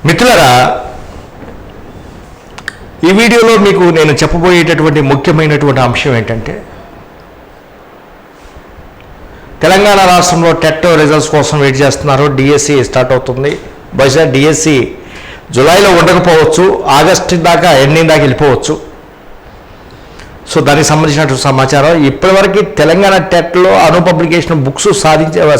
మిత్రులారా, ఈ వీడియోలో మీకు నేను చెప్పబోయేటటువంటి ముఖ్యమైనటువంటి అంశం ఏంటంటే, తెలంగాణ రాష్ట్రంలో టెట్ రిజల్ట్స్ కోసం వెయిట్ చేస్తున్నారు. డిఎస్సి స్టార్ట్ అవుతుంది. బహుశా డిఎస్సి జూలైలో ఉండకపోవచ్చు, ఆగస్టు దాకా ఎండింగ్ దాకా వెళ్ళిపోవచ్చు. సో దానికి సంబంధించినటువంటి సమాచారం. ఇప్పటివరకు తెలంగాణ టెట్లో అను పబ్లికేషన్ బుక్స్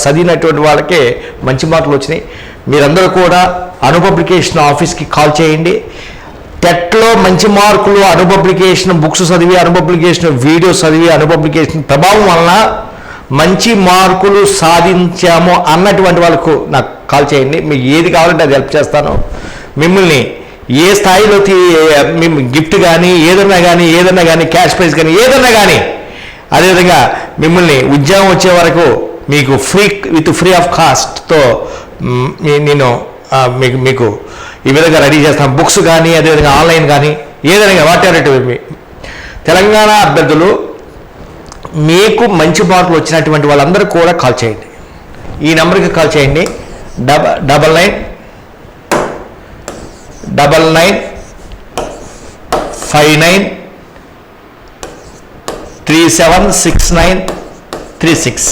చదివినటువంటి వాళ్ళకే మంచి మార్కులు వచ్చినాయి. మీరందరూ కూడా అను పబ్లికేషన్ ఆఫీస్కి కాల్ చేయండి. టెట్లో మంచి మార్కులు అను పబ్లికేషన్ బుక్స్ చదివి, అను పబ్లికేషన్ వీడియోస్ చదివి, అను పబ్లికేషన్ ప్రభావం వలన మంచి మార్కులు సాధించాము అన్నటువంటి వాళ్ళకు నాకు కాల్ చేయండి. మీకు ఏది కావాలంటే అది హెల్ప్ చేస్తాను. మిమ్మల్ని ఏ స్థాయిలో మేము గిఫ్ట్ కానీ ఏదన్నా కానీ క్యాష్ ప్రైజ్ కానీ ఏదన్నా కానీ, అదేవిధంగా మిమ్మల్ని ఉద్యోగం వచ్చే వరకు మీకు ఫ్రీ ఆఫ్ కాస్ట్తో నేను మీకు ఈ విధంగా రెడీ చేస్తాను. బుక్స్ కానీ అదేవిధంగా ఆన్లైన్ కానీ ఏదైనా వాటెవర్. తెలంగాణ అభ్యర్థులు మీకు మంచి మార్కులు వచ్చినటువంటి వాళ్ళందరూ కూడా కాల్ చేయండి. ఈ నెంబర్కి కాల్ చేయండి. 9959376936.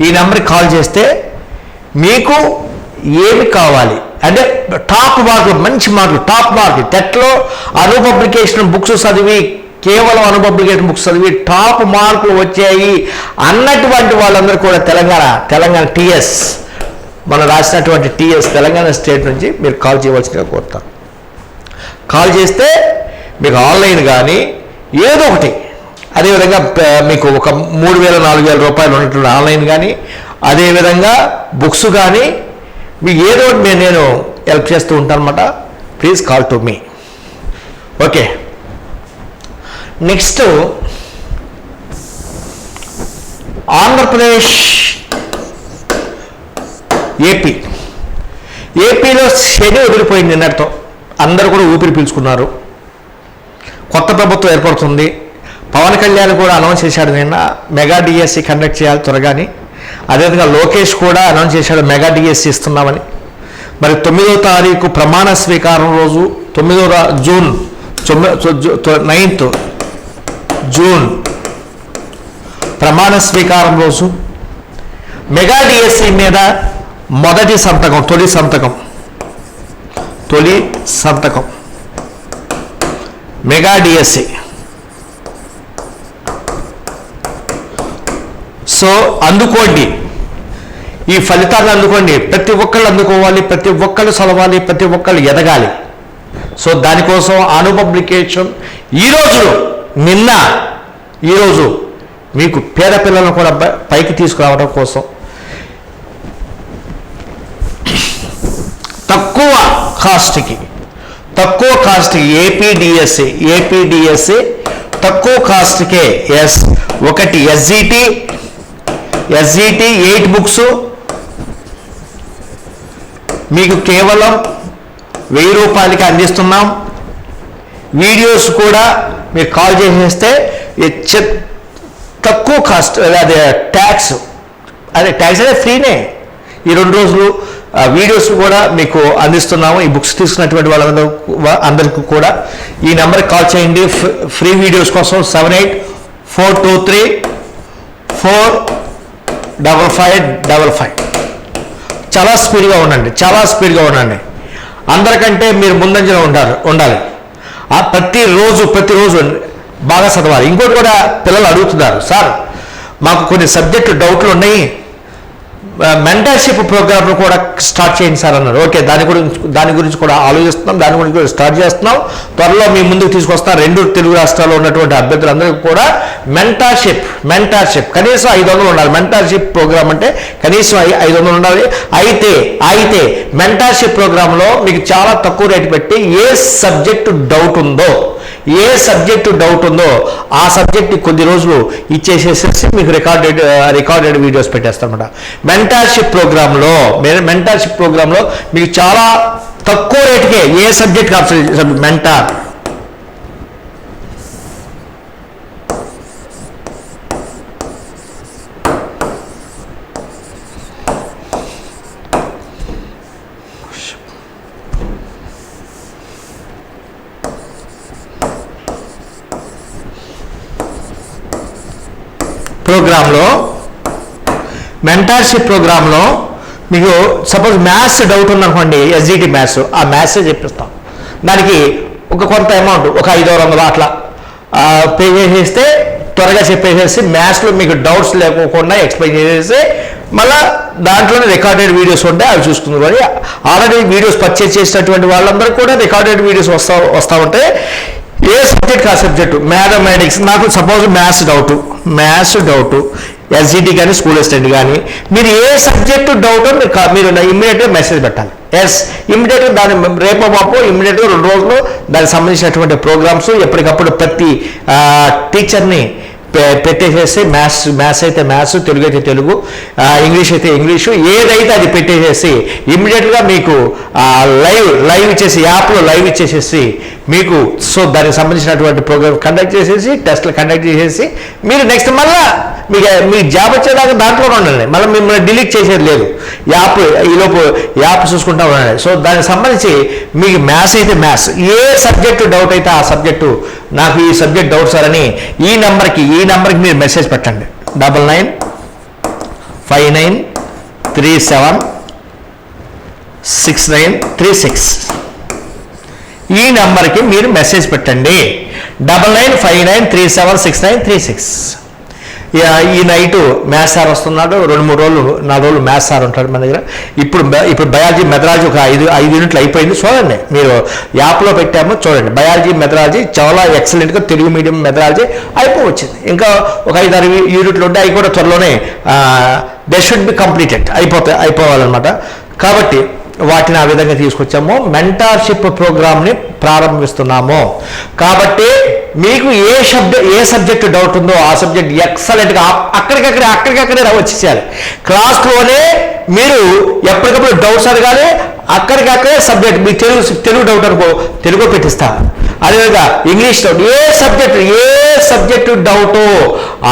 ఈ నెంబర్కి కాల్ చేస్తే మీకు ఏమి కావాలి అంటే టాప్ మార్కులు, మంచి మార్కులు, టాప్ మార్కులు టెట్లో అను పబ్లికేషన్ బుక్స్ చదివి, కేవలం అను పబ్లికేషన్ బుక్స్ చదివి టాప్ మార్కులు వచ్చాయి అన్నటువంటి వాళ్ళందరూ కూడా తెలంగాణ టీఎస్, మనం రాసినటువంటి టీఎస్ తెలంగాణ స్టేట్ నుంచి మీరు కాల్ చేయవలసిందిగా కోరుతాను. కాల్ చేస్తే మీకు ఆన్లైన్ కానీ ఏదో ఒకటి, అదేవిధంగా మీకు ఒక 3,000-4,000 రూపాయలు ఉన్నటువంటి ఆన్లైన్ కానీ, అదేవిధంగా బుక్స్ కానీ మీకు ఏదో ఒకటి నేను హెల్ప్ చేస్తూ ఉంటాను అన్నమాట. Please call to me. Okay, next Andhra Pradesh, ఏపీలో శని వదిలిపోయింది నిన్నటితో. అందరూ కూడా ఊపిరి పీల్చుకున్నారు. కొత్త ప్రభుత్వం ఏర్పడుతుంది. పవన్ కళ్యాణ్ కూడా అనౌన్స్ చేశాడు నిన్న మెగా డిఎస్సి కండక్ట్ చేయాలి త్వరగాని. అదేవిధంగా లోకేష్ కూడా అనౌన్స్ చేశాడు మెగా డిఎస్సి ఇస్తున్నామని. మరి 9వ తారీఖు ప్రమాణ స్వీకారం రోజు, 9th జూన్ ప్రమాణ స్వీకారం రోజు మెగా డిఎస్సి మీద తొలి సంతకం మెగా డిఎస్సి. సో అందుకోండి, ఈ ఫలితాన్ని అందుకోండి. ప్రతి ఒక్కళ్ళు అందుకోవాలి, ప్రతి ఒక్కళ్ళు చదవాలి, ప్రతి ఒక్కళ్ళు ఎదగాలి. సో దానికోసం అను పబ్లికేషన్ ఈరోజు మీకు పేద పిల్లలను కూడా పైకి తీసుకురావడం కోసం తక్కువ కాస్ట్కి ఏపీడిఎస్సి తక్కువ కాస్ట్కే ఒకటి ఎస్జిటి 8 బుక్స్ మీకు కేవలం 1000 రూపాయలకి అందిస్తున్నాం. వీడియోస్ కూడా మీరు కాల్ చేసేస్తే తక్కువ కాస్ట్, అదే ట్యాక్స్ అంటే ఫ్రీనే. ఈ 2 రోజులు వీడియోస్ కూడా మీకు అందిస్తున్నాము. ఈ బుక్స్ తీసుకున్నటువంటి అందరికీ కూడా ఈ నెంబర్కి కాల్ చేయండి. ఫ్రీ వీడియోస్ కోసం 7842345555. చాలా స్పీడ్గా ఉండండి. అందరికంటే మీరు ముందంజలో ఉండాలి. ప్రతిరోజు బాగా చదవాలి. ఇంకోటి కూడా పిల్లలు అడుగుతున్నారు, సార్ మాకు కొన్ని సబ్జెక్టు డౌట్లు ఉన్నాయి, మెంటర్షిప్ ప్రోగ్రామ్ను కూడా స్టార్ట్ చేయండి సార్ అన్నారు. ఓకే, దాని గురించి కూడా ఆలోచిస్తున్నాం, దాని గురించి కూడా స్టార్ట్ చేస్తున్నాం. త్వరలో మీ ముందుకు తీసుకొస్తాం. 2 తెలుగు రాష్ట్రాల్లో ఉన్నటువంటి అభ్యర్థులందరికీ కూడా మెంటర్షిప్ కనీసం 500 ఉండాలి. మెంటర్షిప్ ప్రోగ్రామ్ అంటే కనీసం 500 ఉండాలి. అయితే మెంటర్షిప్ ప్రోగ్రాంలో మీకు చాలా తక్కువ రేటు పెట్టి ఏ సబ్జెక్టు డౌట్ ఉందో ఆ సబ్జెక్ట్ కొద్ది రోజులు ఇచ్చేసేసి మీకు రికార్డెడ్ వీడియోస్ పెట్టేస్తామన్నమాట. మెంటర్షిప్ ప్రోగ్రాంలో మీకు చాలా తక్కువ రేటుకే ఏ సబ్జెక్ట్ మెంటార్ ప్రోగ్రాంలో మీకు సపోజ్ మ్యాథ్స్ డౌట్ ఉందనుకోండి, ఎస్జిటి మ్యాథ్స్, ఆ మ్యాథ్సే చెప్పిస్తాం. దానికి కొంత అమౌంట్, ఒక 500 అట్లా పే చేసేస్తే త్వరగా చెప్పేసేసి మ్యాథ్స్లో మీకు డౌట్స్ లేకోకుండా ఎక్స్ప్లెయిన్ చేసేసి మళ్ళీ దాంట్లోనే రికార్డెడ్ వీడియోస్ ఉంటాయి, అవి చూసుకుంది. కానీ ఆల్రెడీ వీడియోస్ పర్చేజ్ చేసినటువంటి వాళ్ళందరూ కూడా రికార్డెడ్ వీడియోస్ వస్తూ ఉంటాయి. ఏ సబ్జెక్ట్ ఆ సబ్జెక్టు, మ్యాథమెటిక్స్, నాకు సపోజ్ మ్యాథ్స్ డౌట్ ఎస్జిటి కానీ స్కూల్ అసిస్టెంట్ కానీ, మీరు ఏ సబ్జెక్టు డౌట్ మీరు ఇమ్మీడియట్గా మెసేజ్ పెట్టాలి. ఇమ్మీడియట్గా దాని రేపో మాపో ఇమ్మీడియట్గా 2 రోజులు దానికి సంబంధించినటువంటి ప్రోగ్రామ్స్ ఎప్పటికప్పుడు ప్రతి టీచర్ని పెట్టేసేసి మ్యాథ్స్ అయితే మ్యాథ్స్, తెలుగు అయితే తెలుగు, ఇంగ్లీష్ అయితే ఇంగ్లీషు, ఏదైతే అది పెట్టేసేసి ఇమ్మీడియట్గా మీకు లైవ్ ఇచ్చేసి యాప్లో లైవ్ ఇచ్చేసేసి మీకు దానికి సంబంధించినటువంటి ప్రోగ్రామ్ కండక్ట్ చేసేసి టెస్ట్లు కండక్ట్ చేసేసి మీరు నెక్స్ట్ మళ్ళీ మీ జాబ్ వచ్చేదాకా దాంట్లోనే ఉండండి. మళ్ళీ మిమ్మల్ని డిలీట్ చేసేది లేదు. ఈలోపు యాప్ చూసుకుంటా ఉండండి. దానికి సంబంధించి మీకు మ్యాథ్స్ అయితే మ్యాథ్స్, ఏ సబ్జెక్టు డౌట్ అయితే ఆ సబ్జెక్టు, నాకు ఈ సబ్జెక్ట్ డౌట్ సార్ అని ఈ నెంబర్కి మీరు మెసేజ్ పెట్టండి. 9959376936 ఈ నెంబర్కి మీరు మెసేజ్ పెట్టండి. 9959376936. ఈ నైటు మ్యాథ్స్ సార్ వస్తున్నాడు, 2-3 రోజులు 4 రోజులు మ్యాథ్స్ సార్ ఉంటాడు మన దగ్గర. ఇప్పుడు బయాలజీ మెథడాలజీ ఒక 5 యూనిట్లు అయిపోయింది. చూడండి, మీరు యాప్లో పెట్టాము చూడండి. బయాలజీ మెథడాలజీ చాలా ఎక్సలెంట్గా తెలుగు మీడియం మెథడాలజీ అయిపోవచ్చింది. ఇంకా ఒక 5-6 యూనిట్లు ఉంటే అవి కూడా త్వరలోనే దే షుడ్ బి కంప్లీటెడ్ అయిపోవాలన్నమాట. కాబట్టి వాటిని ఆ విధంగా తీసుకొచ్చాము. మెంటార్షిప్ ప్రోగ్రామ్ని ప్రారంభిస్తున్నాము. కాబట్టి మీకు ఏ సబ్జెక్ట్ డౌట్ ఉందో ఆ సబ్జెక్ట్ ఎక్సలెంట్గా అక్కడికక్కడే వచ్చేసేయాలి. క్లాస్లోనే మీరు ఎప్పటికప్పుడు డౌట్స్ అడగాలి. అక్కడికక్కడే సబ్జెక్ట్, మీ తెలుగు డౌట్ అనుకో తెలుగు పెట్టిస్తా. అదేవిధంగా ఇంగ్లీష్ డౌట్, ఏ సబ్జెక్టు డౌటో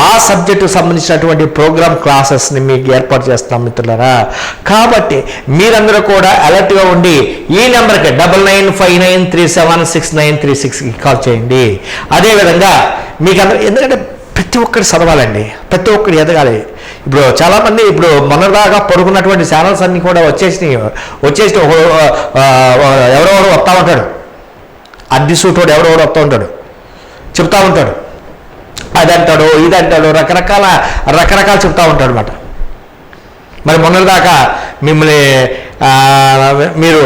ఆ సబ్జెక్టు సంబంధించినటువంటి ప్రోగ్రామ్ క్లాసెస్ని మీకు ఏర్పాటు చేస్తాం మిత్రులారా. కాబట్టి మీరందరూ కూడా అలర్ట్గా ఉండి ఈ నెంబర్కి 9959376936కి కాల్ చేయండి. అదేవిధంగా మీకు ఎందుకంటే ప్రతి ఒక్కరు చదవాలండి, ప్రతి ఒక్కరు ఎదగాలి. ఇప్పుడు చాలామంది మొన్నదాకా పడుకున్నటువంటి ఛానల్స్ అన్నీ కూడా వచ్చేసి ఎవరెవరు వస్తూ ఉంటాడు, అద్దె సూటోడు ఎవరెవరు వస్తూ ఉంటాడు, చెప్తా ఉంటాడు, అదంటాడు ఇదంటాడు, రకరకాలు చెప్తా ఉంటాడు అనమాట. మరి మొన్నటిదాకా మిమ్మల్ని మీరు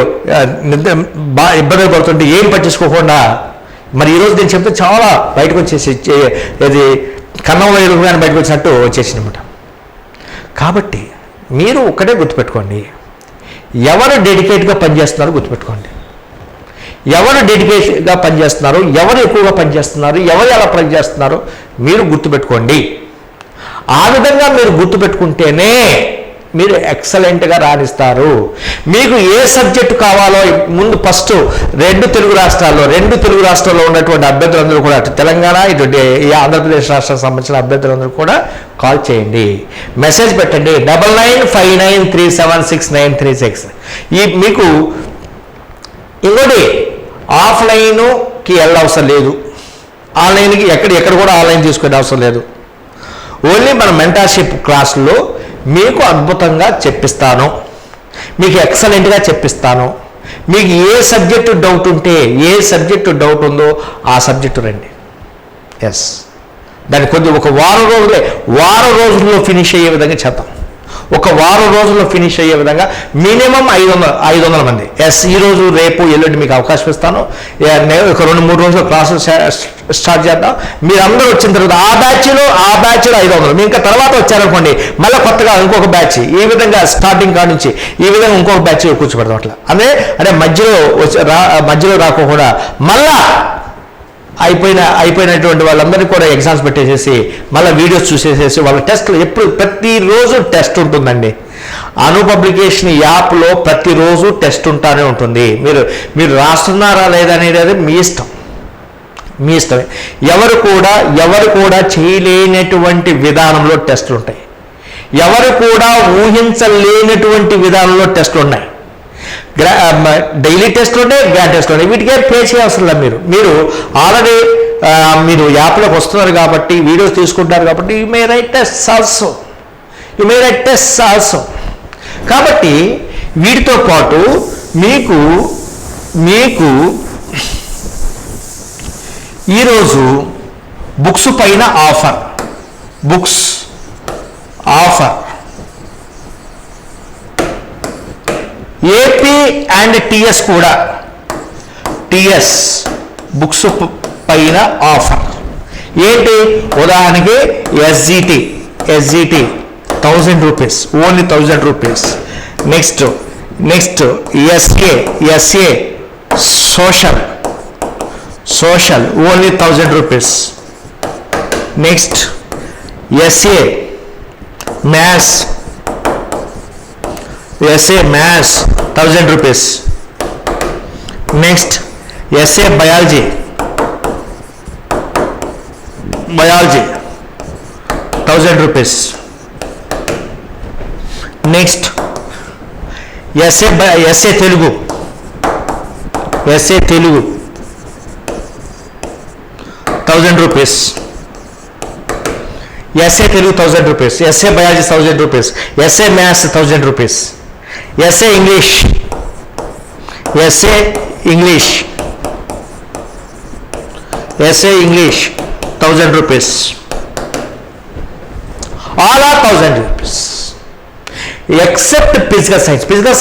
ఇబ్బందులు పడుతుంటే ఏం పట్టించుకోకుండా మరి ఈరోజు నేను చెప్తే చాలా బయటకు వచ్చేసి ఇది కన్నంలో ఎదుగుగానే బయటకు వచ్చినట్టు వచ్చేసిందన్నమాట. కాబట్టి మీరు ఒక్కటే గుర్తుపెట్టుకోండి, ఎవరు డెడికేట్గా పనిచేస్తున్నారో గుర్తుపెట్టుకోండి. ఎవరు డెడికేట్గా పనిచేస్తున్నారు, ఎవరు ఎక్కువగా పనిచేస్తున్నారు, ఎవరు ఎలా పనిచేస్తున్నారో మీరు గుర్తుపెట్టుకోండి. ఆ విధంగా మీరు గుర్తుపెట్టుకుంటేనే మీరు ఎక్సలెంట్గా రాణిస్తారు. మీకు ఏ సబ్జెక్టు కావాలో ముందు ఫస్ట్ 2 తెలుగు రాష్ట్రాల్లో ఉన్నటువంటి అభ్యర్థులందరూ కూడా, అటు తెలంగాణ ఇటు ఈ ఆంధ్రప్రదేశ్ రాష్ట్రానికి సంబంధించిన అభ్యర్థులందరూ కూడా కాల్ చేయండి, మెసేజ్ పెట్టండి 9959376936. మీకు ఇంకోటి ఆఫ్లైన్కి వెళ్ళవసరం లేదు, ఆన్లైన్కి ఎక్కడ కూడా ఆన్లైన్ తీసుకునే అవసరం లేదు. ఓన్లీ మన మెంటార్షిప్ క్లాసులో మీకు అద్భుతంగా చెప్పిస్తాను, మీకు ఎక్సలెంట్గా చెప్పిస్తాను. మీకు ఏ సబ్జెక్టు డౌట్ ఉందో ఆ సబ్జెక్టు రండి. దాన్ని ఒక వారం రోజుల్లో ఫినిష్ అయ్యే విధంగా చేద్దాం. ఒక వారం రోజుల్లో ఫినిష్ అయ్యే విధంగా మినిమం 500 మంది. ఈరోజు రేపు ఎల్లుండి మీకు అవకాశం ఇస్తాను. ఒక 2-3 రోజులు క్లాసులు స్టార్ట్ చేద్దాం. మీరందరూ వచ్చిన తర్వాత ఆ బ్యాచ్లో 500, మీ ఇంకా తర్వాత వచ్చారనుకోండి మళ్ళీ కొత్తగా ఇంకొక బ్యాచ్, ఈ విధంగా స్టార్టింగ్ కాడ నుంచి ఈ విధంగా ఇంకొక బ్యాచ్ కూర్చోబెడతాం. అట్లా అంటే మధ్యలో రాకుండా మళ్ళా అయిపోయినటువంటి వాళ్ళందరినీ కూడా ఎగ్జామ్స్ పెట్టేసేసి మళ్ళీ వీడియోస్ చూసేసేసి వాళ్ళ టెస్ట్లు ప్రతిరోజు టెస్ట్ ఉంటుందండి. అను పబ్లికేషన్ యాప్లో ప్రతిరోజు టెస్ట్ ఉంటానే ఉంటుంది. మీరు రాస్తున్నారా లేదా అనేది మీ ఇష్టమే. ఎవరు కూడా చేయలేనటువంటి విధానంలో టెస్టులు ఉంటాయి, ఎవరు కూడా ఊహించలేనటువంటి విధానంలో టెస్టులు ఉన్నాయి. డైలీ టెస్ట్లు ఉన్నాయి, గ్రాండ్ టెస్ట్లు ఉన్నాయి. వీటికే పే చేయవసరం లేదు. మీరు ఆల్రెడీ మీరు యాప్లోకి వస్తున్నారు కాబట్టి, వీడియోస్ తీసుకుంటారు కాబట్టి you may write test also. కాబట్టి వీటితో పాటు మీకు ఈరోజు బుక్స్ పైన ఆఫర్, ఏపీ అండ్ టిఎస్ కూడా, టిఎస్ బుక్స్ పైన ఆఫర్ ఏంటి? ఉదాహరణకి SGT 1000 rupees, only 1000 rupees. Next SA social only 1000 rupees. Next SA maths 1000 rupees. Next SA biology 1000 rupees. Next SA Telugu 1000 rupees. SA Telugu 1000 rupees. SA biology 1000 rupees. SA maths 1000 rupees. SA English 1000 rupees. All are 1000 rupees except physical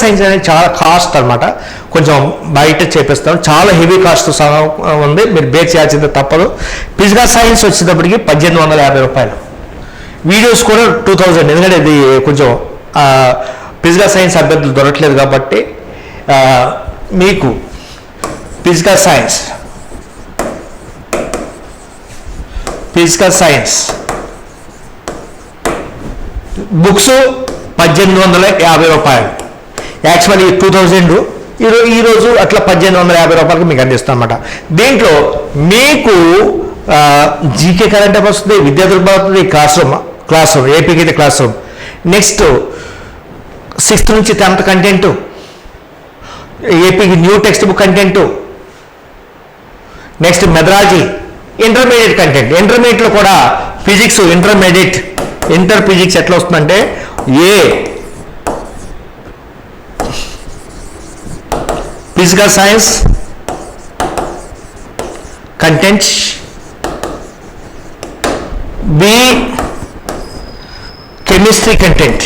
science అనేది చాలా cost అనమాట. కొంచెం బయట చేపిస్తాం, చాలా heavy cost ఉంది, మీరు bear చేయాల్సిందే తప్పదు. ఫిజికల్ సైన్స్ వచ్చేటప్పటికి 1850 రూపాయలు. వీడియోస్ కూడా 2000, ఎందుకంటే ఇది కొంచెం ఫిజికల్ సైన్స్ అభ్యర్థులు దొరకట్లేదు కాబట్టి మీకు ఫిజికల్ సైన్స్ బుక్స్ 1850 రూపాయలు. యాక్చువల్లీ 2000 ఈరోజు అట్లా 1850 రూపాయలకి మీకు అందిస్తాం అన్నమాట. దీంట్లో మీకు జీకే కరెంట్ అఫైర్స్ వస్తుంది, విద్యార్థులకు వస్తుంది, క్లాస్ రూమ్ ఏపీకి అయితే క్లాస్ రూమ్. నెక్స్ట్ 6th నుంచి 10th కంటెంట్, ఏపీకి new text book content. Next methodology, intermediate content. ఇంటర్మీడియట్లో కూడా ఫిజిక్స్ ఇంటర్ ఫిజిక్స్ ఎట్లా వస్తుందంటే physical science contents, B chemistry content.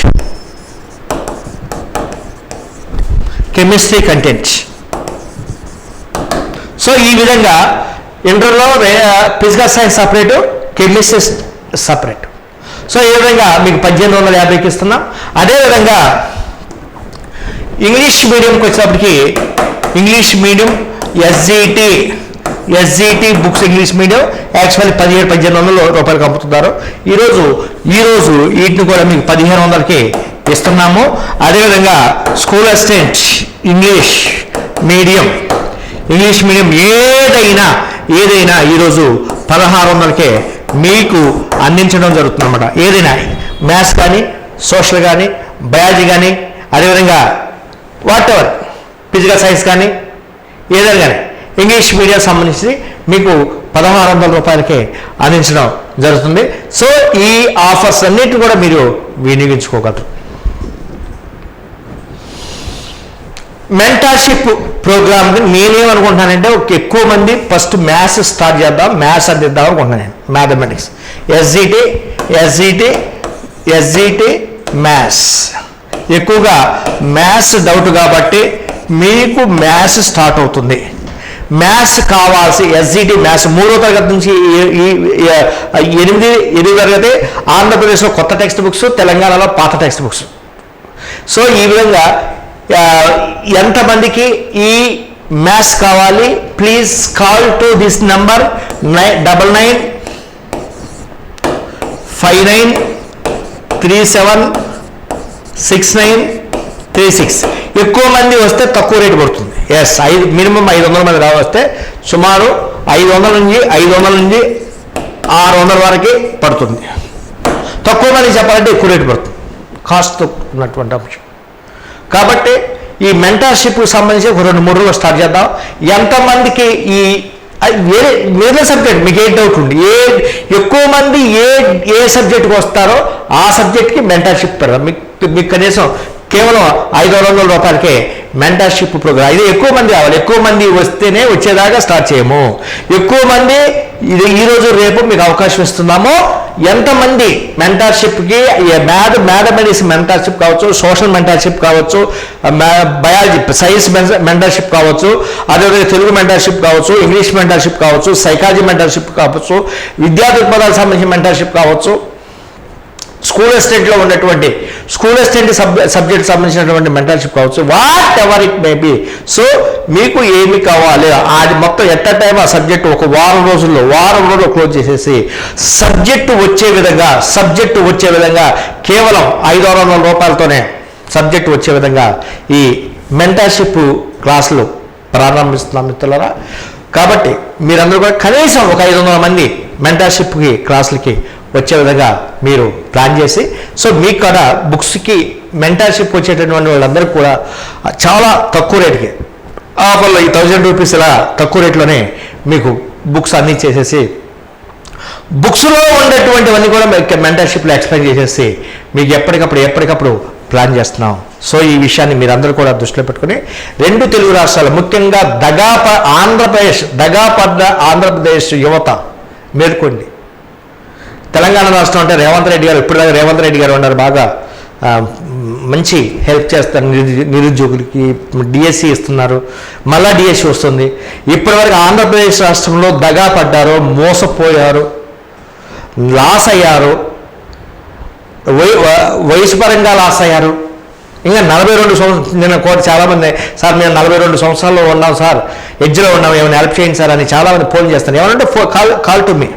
So ఈ విధంగా ఇంటర్లో physical science separate, chemistry separate. So ఈ విధంగా మీకు 1850కి ఇస్తున్నాం. అదేవిధంగా ఇంగ్లీష్ మీడియంకి వచ్చేటప్పటికి English medium SGT books English medium actually 1700-1800 రూపాయలకు అమ్ముతున్నారు. ఈరోజు వీటిని కూడా మీకు 1500కి ఇస్తున్నాము. అదేవిధంగా స్కూల్ అసిస్టెంట్ ఇంగ్లీష్ మీడియం ఏదైనా ఈరోజు 1600కే మీకు అందించడం జరుగుతుంది అన్నమాట. ఏదైనా మ్యాథ్స్ కానీ, సోషల్ కానీ, బయాలజీ కానీ, అదేవిధంగా వాటెవర్ ఫిజికల్ సైన్స్ కానీ, ఏదైనా కానీ ఇంగ్లీష్ మీడియం సంబంధించి మీకు 1600 రూపాయలకే అందించడం జరుగుతుంది. సో ఈ ఆఫర్స్ అన్నిటిని కూడా మీరు వినియోగించుకోగలరు. మెంటర్షిప్ ప్రోగ్రామ్ నేనేమనుకుంటున్నానంటే ఎక్కువ మంది ఫస్ట్ మ్యాథ్స్ స్టార్ట్ చేద్దాం, మ్యాథ్స్ అందిద్దాం అనుకుంటున్నాను నేను. మ్యాథమెటిక్స్ ఎస్జిటి మ్యాథ్స్ ఎక్కువగా మ్యాథ్స్ డౌట్ కాబట్టి మీకు మ్యాథ్స్ స్టార్ట్ అవుతుంది. మ్యాథ్స్ కావాల్సి ఎస్జిటి మ్యాథ్స్ 3వ తరగతి నుంచి 8వ తరగతి ఆంధ్రప్రదేశ్లో కొత్త టెక్స్ట్ బుక్స్, తెలంగాణలో పాత టెక్స్ట్ బుక్స్. సో ఈ విధంగా ఎంతమందికి ఈ మ్యాథ్స్ కావాలి? Please call to this number 9959376936. ఎక్కువ మంది వస్తే తక్కువ రేటు పడుతుంది. మినిమం 500 మంది వస్తే సుమారు 500 నుంచి 600 వరకు పడుతుంది. తక్కువ మంది చెప్పాలంటే ఎక్కువ రేటు పడుతుంది, కాస్ట్ ఉన్నటువంటి అంశం. కాబట్టి ఈ మెంటర్షిప్కి సంబంధించి ఒక 2-3 రోజులు స్టార్ట్ చేద్దాం. ఎంతమందికి ఈ అది వేరే సబ్జెక్ట్ మీకు ఏ డౌట్ ఉంది, ఎక్కువ మంది ఏ సబ్జెక్ట్కి వస్తారో ఆ సబ్జెక్ట్కి మెంటర్షిప్ పెడదాం. మీకు కనీసం కేవలం 500 రూపాయలకే మెంటర్షిప్ ప్రోగ్రామ్. ఇది ఎక్కువ మంది రావాలి, ఎక్కువ మంది వస్తేనే వచ్చేదాకా స్టార్ట్ చేయము. ఎక్కువ మంది ఈరోజు రేపు మీకు అవకాశం ఇస్తున్నాము. ఎంతమంది మెంటర్షిప్కి మ్యాథమెటిక్స్ మెంటర్షిప్ కావచ్చు, సోషల్ మెంటర్షిప్ కావచ్చు, బయాలజీ సైన్స్ మెంటర్షిప్ కావచ్చు, అదేవిధంగా తెలుగు మెంటర్షిప్ కావచ్చు, ఇంగ్లీష్ మెంటర్షిప్ కావచ్చు, సైకాలజీ మెంటర్షిప్ కావచ్చు, విద్యా దృక్పథాలకు సంబంధించిన మెంటర్షిప్ కావచ్చు, స్కూల్ అసిస్టెంట్లో ఉన్నటువంటి స్కూల్ అసిస్టెంట్ సబ్జెక్ట్ సంబంధించినటువంటి మెంటర్షిప్ కావచ్చు, what ever it may be. So మీకు ఏమి కావాలి అది మొత్తం ఎట్ అ టైం ఆ సబ్జెక్టు ఒక వారం రోజుల్లో క్లోజ్ చేసేసి సబ్జెక్టు వచ్చే విధంగా కేవలం 500 రూపాయలతోనే సబ్జెక్టు వచ్చే విధంగా ఈ మెంటర్షిప్ క్లాసులు ప్రారంభిస్తున్నాం మిత్రులారా. కాబట్టి మీరందరూ కూడా కనీసం ఒక 500 మంది మెంటర్షిప్కి క్లాసులకి వచ్చే విధంగా మీరు ప్లాన్ చేసి, సో మీకు కూడా బుక్స్కి మెంటర్షిప్ వచ్చేటటువంటి వాళ్ళందరూ కూడా చాలా తక్కువ రేటుకి ఆఫర్లో ఈ 1000 రూపీస్ ఇలా తక్కువ రేట్లోనే మీకు బుక్స్ అన్నీ చేసేసి బుక్స్లో ఉండేటువంటివన్నీ కూడా మెంటర్షిప్లో ఎక్స్ప్లెయిన్ చేసేసి మీకు ఎప్పటికప్పుడు ప్లాన్ చేస్తున్నాం. సో ఈ విషయాన్ని మీరందరూ కూడా దృష్టిలో పెట్టుకుని 2 తెలుగు రాష్ట్రాలు ముఖ్యంగా ఆంధ్రప్రదేశ్ యువత మేల్కోండి. తెలంగాణ రాష్ట్రం అంటే రేవంత్ రెడ్డి గారు ఇప్పటిదాకా రేవంత్ రెడ్డి గారు ఉన్నారు, బాగా మంచి హెల్ప్ చేస్తారు నిరుద్యోగులకి, డిఎస్సి ఇస్తున్నారు, మళ్ళా డిఎస్సి వస్తుంది. ఇప్పటివరకు ఆంధ్రప్రదేశ్ రాష్ట్రంలో దగా పడ్డారు, మోసపోయారు, లాస్ అయ్యారు, వయసు పరంగా లాస్ అయ్యారు. ఇంకా 42 సంవత్సరాలు నేను చాలామంది సార్ మేము 42 సంవత్సరాల్లో ఉన్నాం సార్, ఎడ్జ్లో ఉన్నాం, ఏమైనా హెల్ప్ చేయండి సార్ అని చాలామంది ఫోన్ చేస్తాను. ఏమనంటే కాల్ టు మీ.